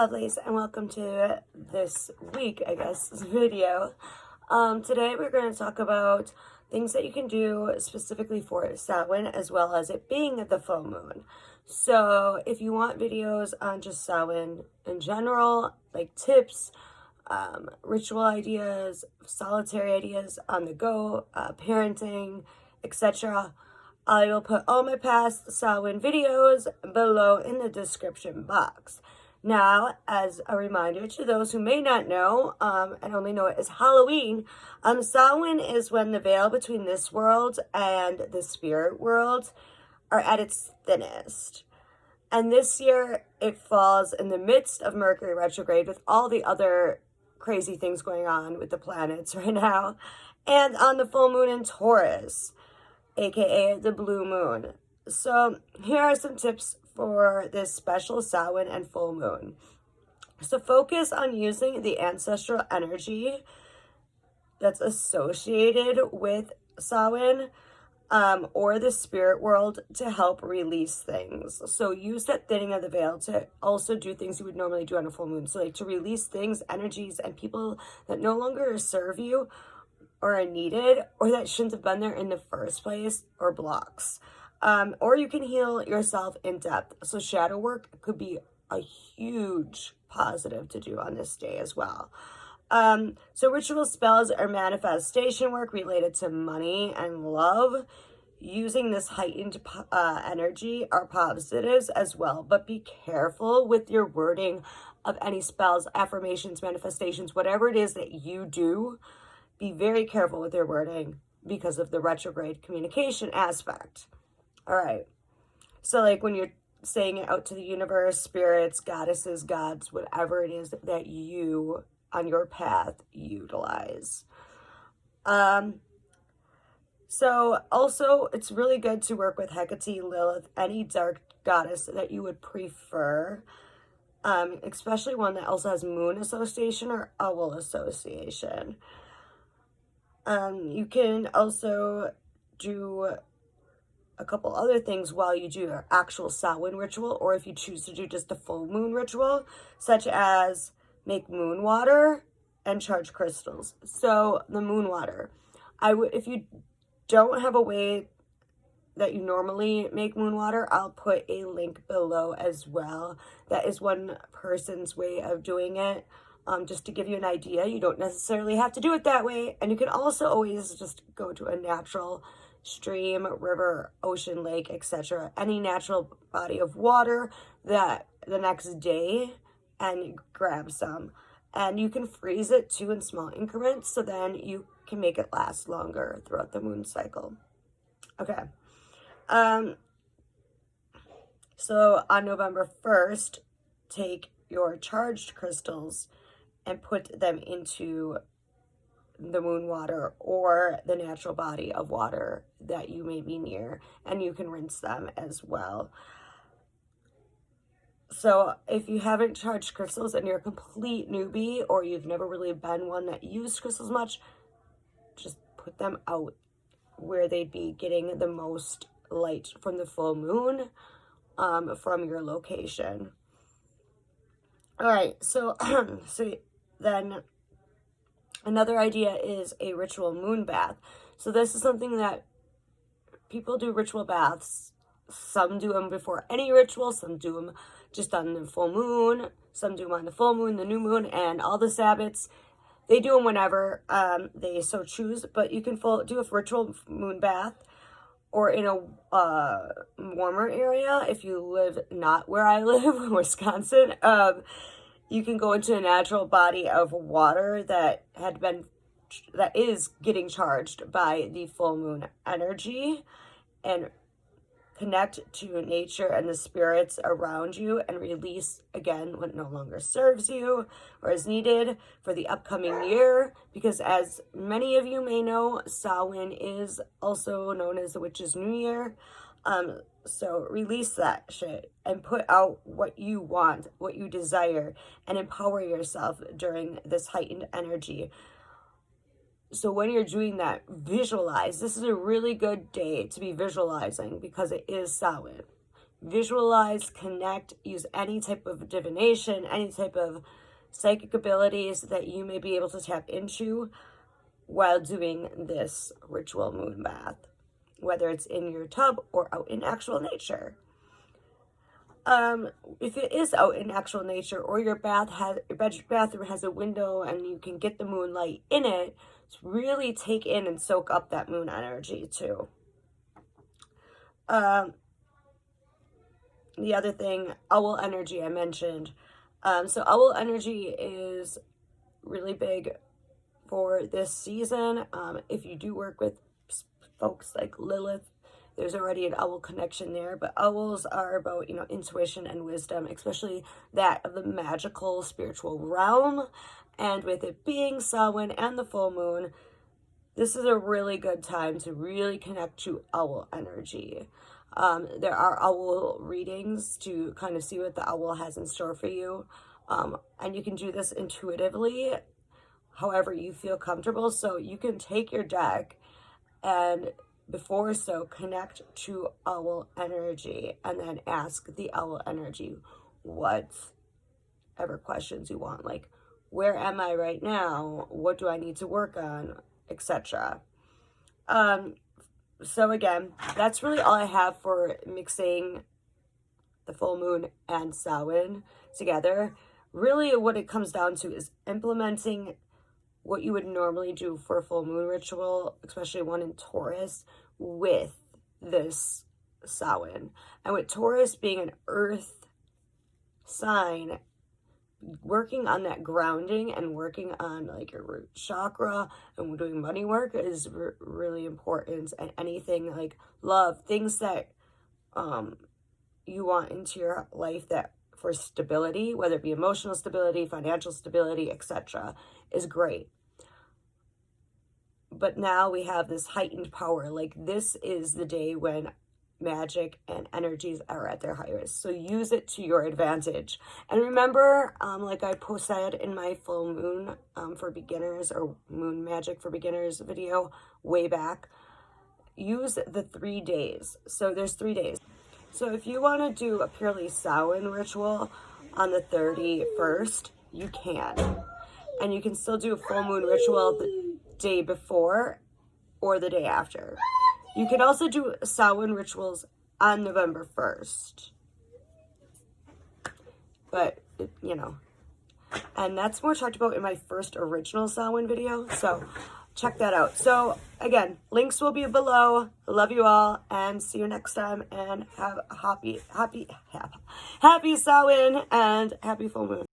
lovelies, and welcome to this week, video. Today we're going to talk about things that you can do specifically for Samhain, as well as it being the full moon. So if you want videos on just Samhain in general, like tips, ritual ideas, solitary ideas, on the go, parenting, etc., I will put all my past Samhain videos below in the description box. Now, as a reminder to those who may not know, and only know it as Halloween, Samhain is when the veil between this world and the spirit world are at its thinnest. And this year, it falls in the midst of Mercury retrograde with all the other crazy things going on with the planets right now, and on the full moon in Taurus, aka the blue moon. So here are some tips for this special Samhain and full moon. So focus on using the ancestral energy that's associated with Samhain or the spirit world to help release things. So use that thinning of the veil to also do things you would normally do on a full moon. So like to release things, energies, and people that no longer serve you or are needed, or that shouldn't have been there in the first place, or blocks. Or you can heal yourself in depth. So shadow work could be a huge positive to do on this day as well. So ritual spells or manifestation work related to money and love, using this heightened energy are positives as well. But be careful with your wording of any spells, affirmations, manifestations, whatever it is that you do. Be very careful with your wording because of the retrograde communication aspect. All right. So like when you're saying it out to the universe, spirits, goddesses, gods, whatever it is that you on your path utilize. So also it's really good to work with Hecate, Lilith, any dark goddess that you would prefer. Especially one that also has moon association or owl association. You can also do a couple other things while you do your actual Samhain ritual, or if you choose to do just a full moon ritual, such as make moon water and charge crystals. So the moon water, if you don't have a way that you normally make moon water, I'll put a link below as well. That is one person's way of doing it. Just to give you an idea, you don't necessarily have to do it that way. And you can also always just go to a natural stream, river, ocean, lake, etc. Any natural body of water that the next day, and grab some. And you can freeze it too in small increments, so then you can make it last longer throughout the moon cycle. Okay. So on November 1st, take your charged crystals and put them into the moon water or the natural body of water that you may be near, and you can rinse them as well. So if you haven't charged crystals and you're a complete newbie, or you've never really been one that used crystals much, just put them out where they'd be getting the most light from the full moon, from your location. All right, so then another idea is a ritual moon bath. So this is something that people do ritual baths. Some do them before any ritual. Some do them just on the full moon. Some do them on the full moon, the new moon, and all the Sabbats. They do them whenever they so choose. But you can do a ritual moon bath, or in a warmer area. If you live not where I live, Wisconsin, you can go into a natural body of water that is getting charged by the full moon energy, and connect to nature and the spirits around you, and release again what no longer serves you or is needed for the upcoming year. Because as many of you may know, Samhain is also known as the Witch's New Year. So release that shit and put out what you want, what you desire, and empower yourself during this heightened energy. So when you're doing that, visualize. This is a really good day to be visualizing because it is Samhain. visualize, connect, use any type of divination, any type of psychic abilities that you may be able to tap into while doing this ritual moon bath, whether it's in your tub or out in actual nature. If it is out in actual nature, or your bathroom has a window and you can get the moonlight in it, to really take in and soak up that moon energy too. The other thing, owl energy I mentioned. So owl energy is really big for this season. If you do work with folks like Lilith, there's already an owl connection there, but owls are about, intuition and wisdom, especially that of the magical spiritual realm. And with it being Samhain and the full moon, this is a really good time to really connect to owl energy. There are owl readings to kind of see what the owl has in store for you. And you can do this intuitively, however you feel comfortable. So you can take your deck and connect to owl energy, and then ask the owl energy whatever questions you want, like, where am I right now? What do I need to work on? Etc. So again, that's really all I have for mixing the full moon and Samhain together. Really what it comes down to is implementing what you would normally do for a full moon ritual, especially one in Taurus, with this Samhain. And with Taurus being an earth sign, working on that grounding and working on like your root chakra and doing money work is really important. And anything like love, things that you want into your life that for stability, whether it be emotional stability, financial stability, etc., is great. But now we have this heightened power. Like, this is the day when magic and energies are at their highest. So use it to your advantage. And remember, like I said in my full moon for beginners, or moon magic for beginners video way back, use the 3 days. So there's 3 days. So if you want to do a purely Samhain ritual on the 31st, you can. And you can still do a full moon ritual the day before or the day after. You can also do Samhain rituals on November 1st. But, and that's more talked about in my first original Samhain video. So check that out. So again, links will be below. I love you all, and see you next time, and have a happy Samhain and happy full moon.